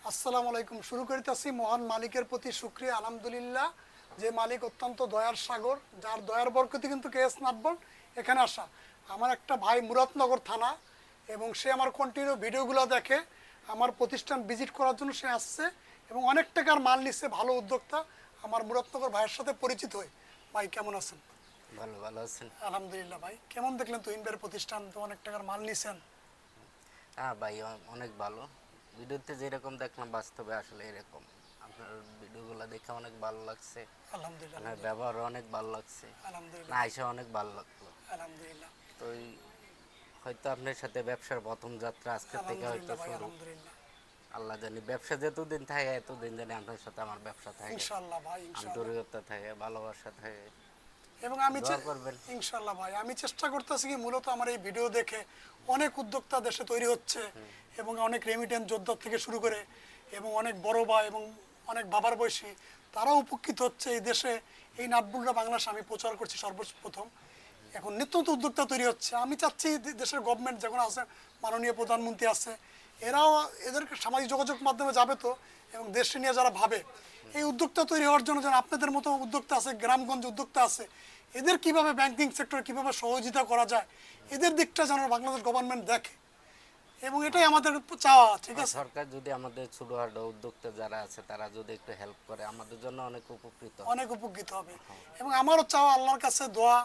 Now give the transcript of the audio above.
আসসালামু আলাইকুম। শুরু করিতেছি মহান মালিকের প্রতি শুকরিয়া আলহামদুলিল্লাহ, যে মালিক অত্যন্ত দয়ার সাগর, যার দয়ার বরকতে কিন্তু কেএস নাটবল এখানে আসা। আমার একটা ভাই মুরাদনগর থানা, এবং সে আমার কন্টিনিউ ভিডিওগুলো দেখে, আমার প্রতিষ্ঠান ভিজিট করার জন্য সে আসছে এবং অনেক টাকার মাল নিচ্ছে। ভালো উদ্যোক্তা আমার মুরাদনগর ভাইয়ের সাথে পরিচিত হই। ভাই কেমন আছেন? ভালো ভালো আছেন। আলহামদুলিল্লাহ। ভাই কেমন দেখলেন তুহিন ভাইয়ের প্রতিষ্ঠান, তো অনেক টাকার মাল নিছেন? হ্যাঁ ভাই, অনেক ভালো। ভিডিওতে যেরকম দেখলাম বাস্তবে আসলে এরকম। আপনার ভিডিওগুলো দেখে অনেক ভালো লাগছে, আলহামদুলিল্লাহ। আপনার ব্যবহারও অনেক ভালো লাগছে, না আলহামদুলিল্লাহ। আইসা অনেক ভালো লাগলো। আলহামদুলিল্লাহ। তো হয়তো আপনার সাথে ব্যবসার প্রথম যাত্রা আজকের থেকে হয়তো আলহামদুলিল্লাহ ভাই, শুরু। আলহামদুলিল্লাহ। আল্লাহ জানি ব্যবসা যতদিন থাকে এতদিন জানি আপনার সাথে আমার ব্যবসা থাকে, ইনশাআল্লাহ ভাই, ইনশাআল্লাহ। আন্তরিকতা থাকে, ভালোবাসা থাকে। এবং আমি দোয়া করবেন। ইনশাআল্লাহ ভাই, আমি চেষ্টা করতেছি কি, মূলত আমার এই ভিডিও দেখে অনেক উদ্যোক্তা দেশে তৈরি হচ্ছে, এবং অনেক রেমিটেন্স যোদ্ধা থেকে শুরু করে এবং অনেক বড় ভাই এবং অনেক বাবার বয়সী তারাও উপকৃত হচ্ছে এই দেশে। এই নাটবুলরা বাংলাদেশে আমি প্রচার করছি সর্বপ্রথম। এখন নিত্য নতুন উদ্যোক্তা তৈরি হচ্ছে। আমি চাচ্ছি দেশের গভর্নমেন্ট যখন আছে, মাননীয় প্রধানমন্ত্রী আছে, এরাও এদেরকে সামাজিক যোগাযোগ মাধ্যমে যাবে তো, এবং দেশকে নিয়ে যারা ভাবে এই উদ্যোক্তা তৈরি হওয়ার জন্য, যেন আপনাদের মতো উদ্যোক্তা আছে, গ্রামগঞ্জে উদ্যোক্তা আছে, এদের কিভাবে ব্যাংকিং সেক্টর কিভাবে সহযোগিতা করা যায়, এদের দিকটা যেন বাংলাদেশ গভর্নমেন্ট দেখে, এবং এটাই আমাদের চাওয়া। ঠিক আছে, সরকার যদি আমাদের ছোটখাটো উদ্যোক্তা যারা আছে তারা যদি একটু হেল্প করে আমাদের জন্য অনেক উপকৃত। অনেক উপকৃত হবে। এবং আমারও চাওয়া, আল্লাহর কাছে দোয়া,